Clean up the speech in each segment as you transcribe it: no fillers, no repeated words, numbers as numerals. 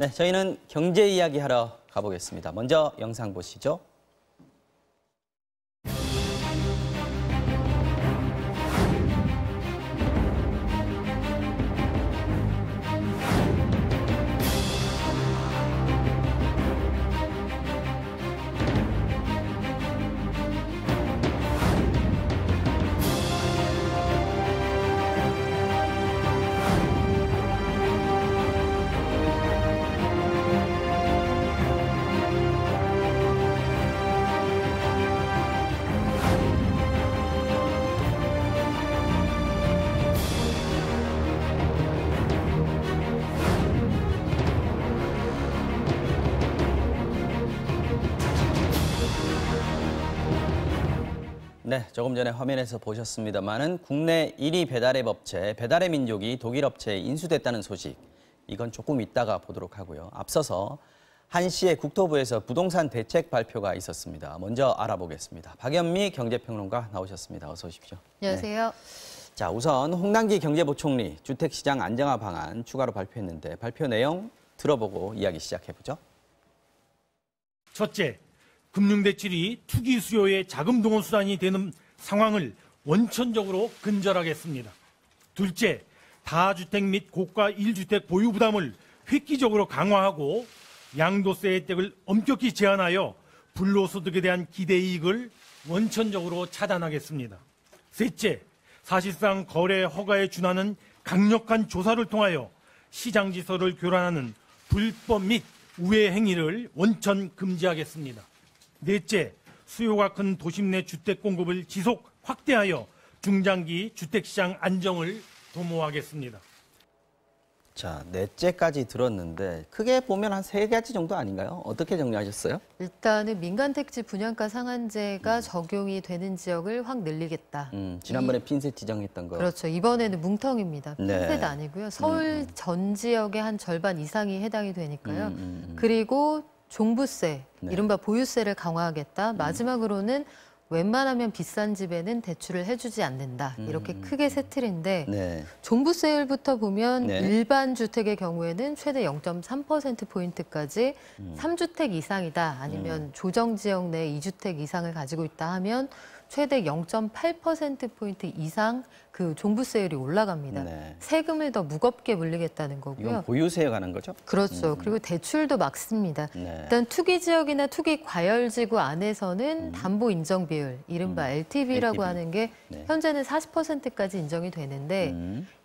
네, 저희는 경제 이야기 하러 가보겠습니다. 먼저 영상 보시죠. 네, 조금 전에 화면에서 보셨습니다마는 국내 1위 배달앱 업체 배달의 민족이 독일 업체에 인수됐다는 소식. 이건 조금 이따가 보도록 하고요. 앞서서 한시의 국토부에서 부동산 대책 발표가 있었습니다. 먼저 알아보겠습니다. 박연미 경제평론가 나오셨습니다. 어서 오십시오. 안녕하세요. 네. 자, 우선 홍남기 경제부총리 주택시장 안정화 방안 추가로 발표했는데 발표 내용 들어보고 이야기 시작해보죠. 첫째, 금융대출이 투기 수요의 자금 동원 수단이 되는 상황을 원천적으로 근절하겠습니다. 둘째, 다주택 및 고가 1주택 보유 부담을 획기적으로 강화하고 양도세 혜택을 엄격히 제한하여 불로소득에 대한 기대이익을 원천적으로 차단하겠습니다. 셋째, 사실상 거래 허가에 준하는 강력한 조사를 통하여 시장지서를 교란하는 불법 및 우회 행위를 원천 금지하겠습니다. 넷째, 수요가 큰 도심 내 주택 공급을 지속 확대하여 중장기 주택시장 안정을 도모하겠습니다. 자, 넷째까지 들었는데 크게 보면 한 3가지 정도 아닌가요? 어떻게 정리하셨어요? 일단은 민간택지 분양가 상한제가 적용이 되는 지역을 확 늘리겠다. 지난번에 핀셋 지정했던 거. 그렇죠. 이번에는 뭉텅입니다. 핀셋 네. 아니고요. 서울 전 지역의 한 절반 이상이 해당이 되니까요. 그리고 종부세, 네. 이른바 보유세를 강화하겠다. 마지막으로는 웬만하면 비싼 집에는 대출을 해주지 않는다. 이렇게 크게 세 틀인데 네. 종부세율부터 보면 네. 일반 주택의 경우에는 최대 0.3%포인트까지 3주택 이상이다. 아니면 조정지역 내 2주택 이상을 가지고 있다 하면 최대 0.8%포인트 이상 그 종부세율이 올라갑니다. 네. 세금을 더 무겁게 물리겠다는 거고요. 이건 보유세에 관한 거죠? 그렇죠. 그리고 대출도 막습니다. 네. 일단 투기 지역이나 투기 과열지구 안에서는 담보 인정 비율, 이른바 LTV라고 LTV. 하는 게 네. 현재는 40%까지 인정이 되는데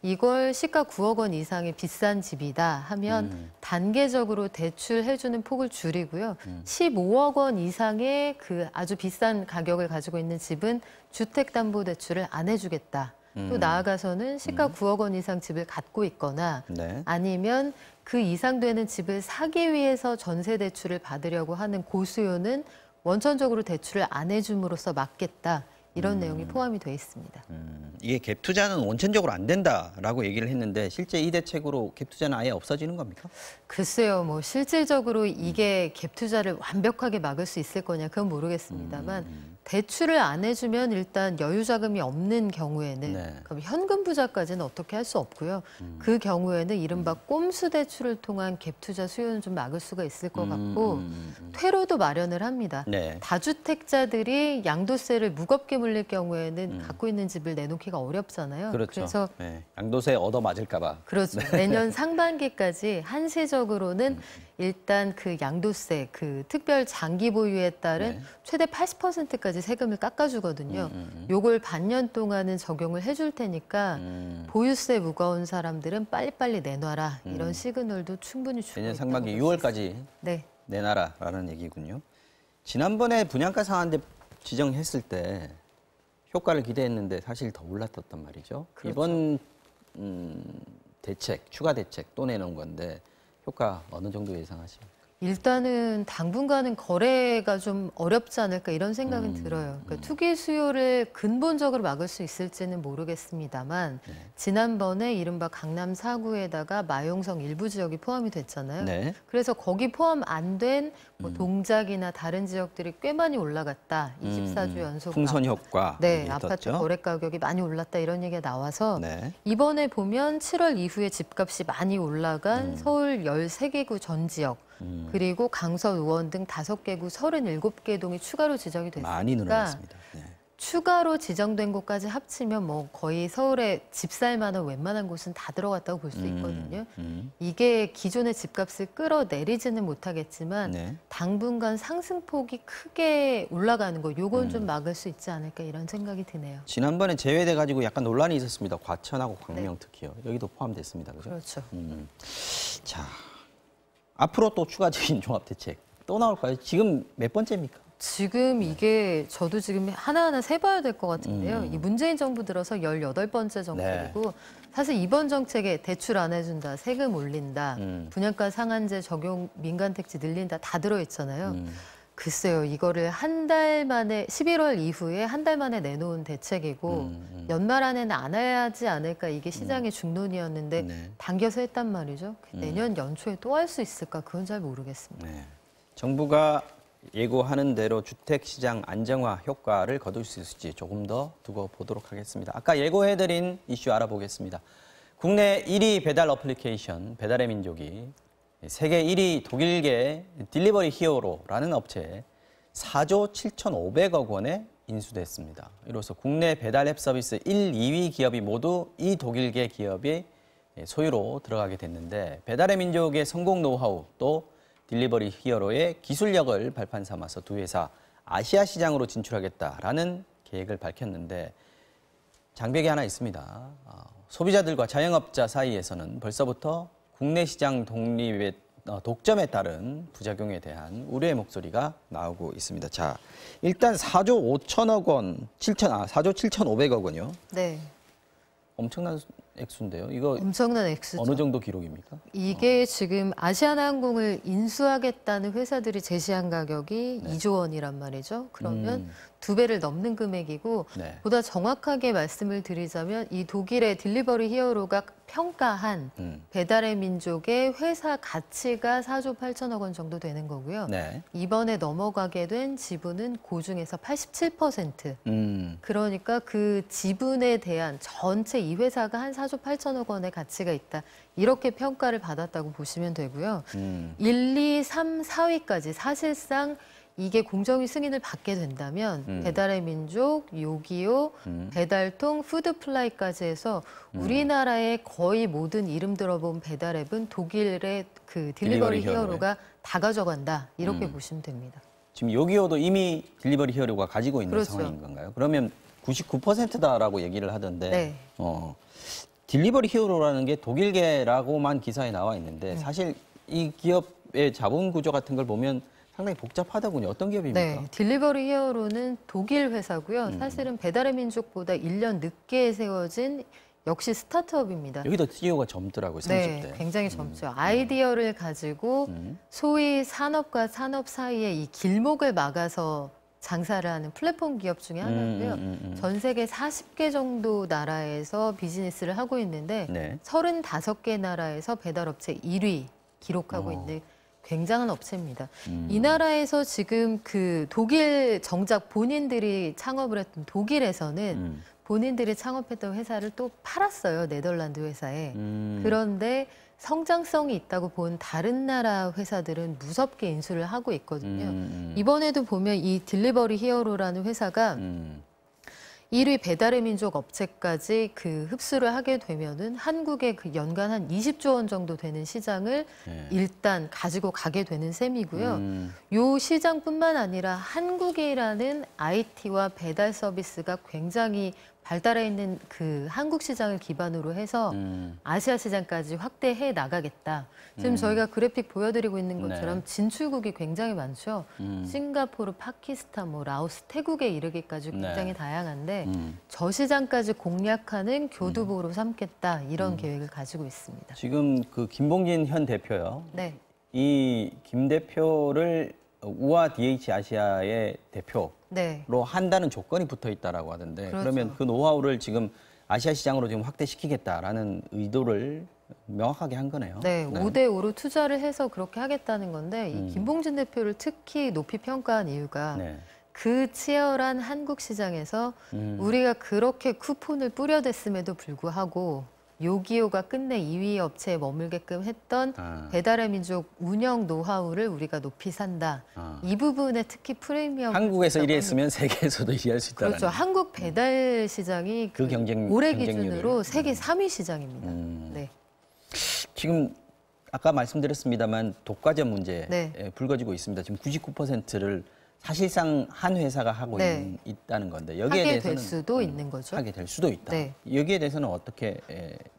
이걸 시가 9억 원 이상의 비싼 집이다 하면 단계적으로 대출해주는 폭을 줄이고요. 15억 원 이상의 그 아주 비싼 가격을 가지고 있는 집은 주택담보대출을 안 해주겠다. 또 나아가서는 시가 9억 원 이상 집을 갖고 있거나 네. 아니면 그 이상 되는 집을 사기 위해서 전세 대출을 받으려고 하는 고수요는 원천적으로 대출을 안 해줌으로써 막겠다. 이런 내용이 포함이 돼 있습니다. 이게 갭 투자는 원천적으로 안 된다라고 얘기를 했는데 실제 이 대책으로 갭 투자는 아예 없어지는 겁니까? 글쎄요, 뭐 실질적으로 이게 갭 투자를 완벽하게 막을 수 있을 거냐 그건 모르겠습니다만 대출을 안 해주면 일단 여유 자금이 없는 경우에는 네. 그럼 현금 부자까지는 어떻게 할 수 없고요. 그 경우에는 이른바 꼼수 대출을 통한 갭 투자 수요는 좀 막을 수가 있을 것 같고 퇴로도 마련을 합니다. 네. 다주택자들이 양도세를 무겁게 물릴 경우에는 갖고 있는 집을 내놓기가 어렵잖아요. 그렇죠. 그래서 네. 양도세 얻어 맞을까 봐. 그렇죠. 내년 상반기까지 한시적으로는 일단 그 양도세, 그 특별 장기 보유에 따른 네. 최대 80%까지 세금을 깎아주거든요. 요걸 반년 동안은 적용을 해줄 테니까 보유세 무거운 사람들은 빨리빨리 내놔라. 이런 시그널도 충분히 주고 내년 있다고 상반기 볼수 6월까지 있습니다. 네. 내놔라라는 얘기군요. 지난번에 분양가 상한제 지정했을 때 효과를 기대했는데 사실 더 올랐었단 말이죠. 그렇죠. 이번 대책, 추가 대책 또 내놓은 건데 효과 어느 정도 예상하십니까? 일단은 당분간은 거래가 좀 어렵지 않을까 이런 생각은 들어요. 그러니까 투기 수요를 근본적으로 막을 수 있을지는 모르겠습니다만 지난번에 이른바 강남 4구에다가 마용성 일부 지역이 포함이 됐잖아요. 네. 그래서 거기 포함 안 된 뭐 동작이나 다른 지역들이 꽤 많이 올라갔다. 24주 연속. 풍선 효과. 네, 아파트 거래 가격이 많이 올랐다 이런 얘기가 나와서 네. 이번에 보면 7월 이후에 집값이 많이 올라간 서울 13개구 전 지역 그리고 강서 의원 등 5개구 37개 동이 추가로 지정이 됐으니까 많이 늘어났습니다. 네. 추가로 지정된 곳까지 합치면 뭐 거의 서울에 집 살 만한 웬만한 곳은 다 들어갔다고 볼 수 있거든요. 이게 기존의 집값을 끌어내리지는 못하겠지만 네. 당분간 상승폭이 크게 올라가는 거 요건 좀 막을 수 있지 않을까 이런 생각이 드네요. 지난번에 제외돼 가지고 약간 논란이 있었습니다. 과천하고 광명 특히요. 여기도 포함됐습니다. 그죠? 그렇죠. 자, 앞으로 또 추가적인 종합 대책 또 나올까요? 지금 몇 번째입니까? 지금 이게 저도 지금 하나하나 세봐야 될 것 같은데요. 이 문재인 정부 들어서 18번째 정책이고 사실 이번 정책에 대출 안 해준다, 세금 올린다, 분양가 상한제 적용, 민간택지 늘린다 다 들어있잖아요. 글쎄요, 이거를 한 달 만에 11월 이후에 한 달 만에 내놓은 대책이고 연말 안에는 안 해야지 않을까 이게 시장의 중론이었는데 당겨서 했단 말이죠. 내년 연초에 또 할 수 있을까 그건 잘 모르겠습니다. 네. 정부가 예고하는 대로 주택시장 안정화 효과를 거둘 수 있을지 조금 더 두고 보도록 하겠습니다. 아까 예고해드린 이슈 알아보겠습니다. 국내 1위 배달 어플리케이션 배달의 민족이 세계 1위 독일계 딜리버리 히어로라는 업체에 4조 7,500억 원에 인수됐습니다. 이로써 국내 배달 앱 서비스 1, 2위 기업이 모두 이 독일계 기업의 소유로 들어가게 됐는데 배달의 민족의 성공 노하우 또 딜리버리 히어로의 기술력을 발판 삼아서 두 회사 아시아 시장으로 진출하겠다라는 계획을 밝혔는데 장벽이 하나 있습니다. 소비자들과 자영업자 사이에서는 벌써부터 국내 시장 독립의 독점에 따른 부작용에 대한 우려의 목소리가 나오고 있습니다. 자, 일단 4조 5천억 원, 4조 7,500억 원이요. 네. 엄청난 액수인데요. 이거 엄청난 액수죠. 어느 정도 기록입니까? 이게 지금 아시아나항공을 인수하겠다는 회사들이 제시한 가격이 2조 원이란 말이죠. 그러면 2배를 넘는 금액이고 네. 보다 정확하게 말씀을 드리자면 이 독일의 딜리버리 히어로가 평가한 배달의 민족의 회사 가치가 4조 8천억 원 정도 되는 거고요. 네. 이번에 넘어가게 된 지분은 고중에서 87%. 그러니까 그 지분에 대한 전체 이 회사가 한 4조 8천억 원의 가치가 있다. 이렇게 평가를 받았다고 보시면 되고요. 1, 2, 3, 4위까지 사실상 이게 공정위 승인을 받게 된다면 배달의 민족, 요기요, 배달통, 푸드플라이까지 해서 우리나라의 거의 모든 이름 들어본 배달앱은 독일의 그 딜리버리 히어로가 다 가져간다. 이렇게 보시면 됩니다. 지금 요기요도 이미 딜리버리 히어로가 가지고 있는 그렇죠. 상황인 건가요? 그러면 99%다라고 얘기를 하던데 네. 딜리버리 히어로라는 게 독일계라고만 기사에 나와 있는데 사실 이 기업의 자본 구조 같은 걸 보면 상당히 복잡하더군요. 어떤 기업입니까? 네, 딜리버리 히어로는 독일 회사고요. 사실은 배달의 민족보다 1년 늦게 세워진 역시 스타트업입니다. 여기도 CEO가 젊더라고요. 30대. 네, 굉장히 젊죠. 아이디어를 가지고 소위 산업과 산업 사이에 이 길목을 막아서 장사를 하는 플랫폼 기업 중에 하나고요. 전 세계 40개 정도 나라에서 비즈니스를 하고 있는데 네. 35개 나라에서 배달업체 1위 기록하고 있는 굉장한 업체입니다. 이 나라에서 지금 그 독일 정작 본인들이 창업을 했던 독일에서는 본인들이 창업했던 회사를 또 팔았어요. 네덜란드 회사에. 그런데 성장성이 있다고 본 다른 나라 회사들은 무섭게 인수를 하고 있거든요. 이번에도 보면 이 딜리버리 히어로라는 회사가 1위 배달의 민족 업체까지 그 흡수를 하게 되면은 한국의 그 연간 한 20조 원 정도 되는 시장을 일단 가지고 가게 되는 셈이고요. 요 시장뿐만 아니라 한국이라는 IT와 배달 서비스가 굉장히 발달해 있는 그 한국 시장을 기반으로 해서 아시아 시장까지 확대해 나가겠다. 지금 저희가 그래픽 보여드리고 있는 것처럼 진출국이 굉장히 많죠. 싱가포르, 파키스탄, 뭐 라오스, 태국에 이르기까지 굉장히 다양한데 저 시장까지 공략하는 교두보로 삼겠다 이런 계획을 가지고 있습니다. 지금 그 김봉진 현 대표요. 네. 이 김 대표를 우아 DH 아시아의 대표로 네. 한다는 조건이 붙어 있다라고 하던데 그렇죠. 그러면 그 노하우를 지금 아시아 시장으로 지금 확대시키겠다라는 의도를 명확하게 한 거네요. 네, 5대5로 투자를 해서 그렇게 하겠다는 건데 이 김봉진 대표를 특히 높이 평가한 이유가 네. 그 치열한 한국 시장에서 우리가 그렇게 쿠폰을 뿌려댔음에도 불구하고 요기요가 끝내 2위 업체에 머물게끔 했던 배달의 민족 운영 노하우를 우리가 높이 산다. 이 부분에 특히 프리미엄 한국에서 1위 했으면 세계에서도 1위 할 수 있다는. 그렇죠. 한국 배달 시장이 그 올해 경쟁률을. 기준으로 세계 3위 시장입니다. 네. 지금 아까 말씀드렸습니다만 독과점 문제에 네. 불거지고 있습니다. 지금 99%를 사실상 한 회사가 하고 네. 있다는 건데 여기에 하게 대해서는 될 수도 있는 거죠. 하게 될 수도 있다. 네. 여기에 대해서는 어떻게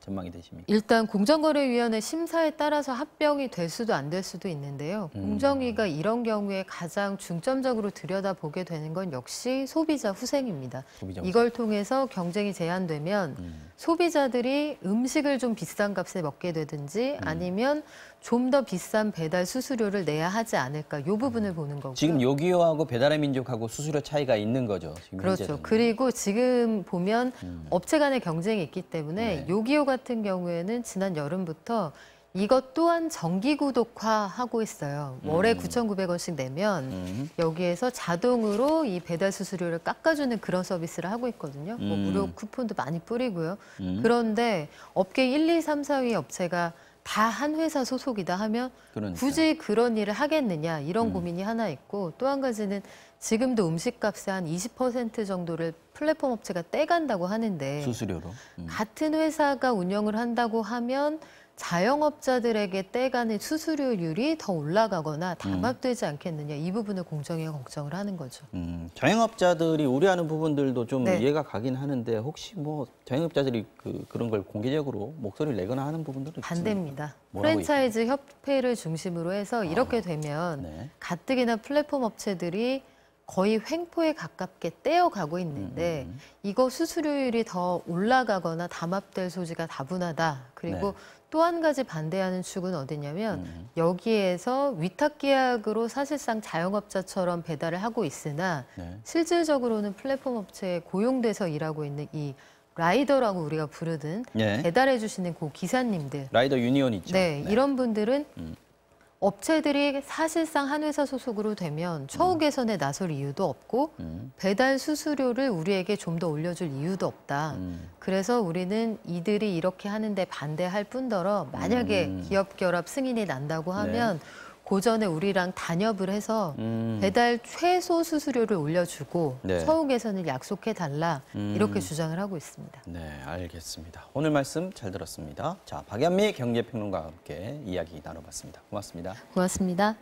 전망이 되십니까? 일단 공정거래위원회 심사에 따라서 합병이 될 수도 안 될 수도 있는데요. 공정위가 이런 경우에 가장 중점적으로 들여다보게 되는 건 역시 소비자 후생입니다. 소비자 이걸 통해서 경쟁이 제한되면 소비자들이 음식을 좀 비싼 값에 먹게 되든지 아니면 좀 더 비싼 배달 수수료를 내야 하지 않을까 이 부분을 보는 거고요. 지금 요기요하고 배달의 민족하고 수수료 차이가 있는 거죠. 지금 그렇죠. 현재는. 그리고 지금 보면 업체 간의 경쟁이 있기 때문에 네. 요기요 같은 경우에는 지난 여름부터 이것 또한 정기 구독화하고 있어요. 월에 9,900원씩 내면 여기에서 자동으로 이 배달 수수료를 깎아주는 그런 서비스를 하고 있거든요. 뭐 무료 쿠폰도 많이 뿌리고요. 그런데 업계 1, 2, 3, 4위 업체가 다 한 회사 소속이다 하면 그러니까요. 굳이 그런 일을 하겠느냐 이런 고민이 하나 있고 또 한 가지는 지금도 음식값의 한 20% 정도를 플랫폼 업체가 떼간다고 하는데 수수료로. 같은 회사가 운영을 한다고 하면 자영업자들에게 떼가는 수수료율이 더 올라가거나 담합되지 않겠느냐 이 부분을 공정위가 걱정을 하는 거죠. 자영업자들이 우려하는 부분들도 좀 네. 이해가 가긴 하는데 혹시 뭐 자영업자들이 그런 걸 공개적으로 목소리를 내거나 하는 부분들은 반대입니다. 뭐라고 프랜차이즈 협회를 중심으로 해서 이렇게 되면 네. 가뜩이나 플랫폼 업체들이 거의 횡포에 가깝게 떼어가고 있는데 이거 수수료율이 더 올라가거나 담합될 소지가 다분하다. 그리고 네. 또 한 가지 반대하는 축은 어디냐면 여기에서 위탁 계약으로 사실상 자영업자처럼 배달을 하고 있으나 네. 실질적으로는 플랫폼 업체에 고용돼서 일하고 있는 이 라이더라고 우리가 부르든 네. 배달해 주시는 그 기사님들 라이더 유니온 있죠. 네, 이런 분들은 업체들이 사실상 한 회사 소속으로 되면 처우 개선에 나설 이유도 없고 배달 수수료를 우리에게 좀 더 올려줄 이유도 없다. 그래서 우리는 이들이 이렇게 하는데 반대할 뿐더러 만약에 기업 결합 승인이 난다고 하면 고전에 우리랑 단협을 해서 배달 최소 수수료를 올려주고 네. 처우 개선을 약속해달라 이렇게 주장을 하고 있습니다. 네, 알겠습니다. 오늘 말씀 잘 들었습니다. 자, 박연미 경제평론가와 함께 이야기 나눠봤습니다. 고맙습니다. 고맙습니다.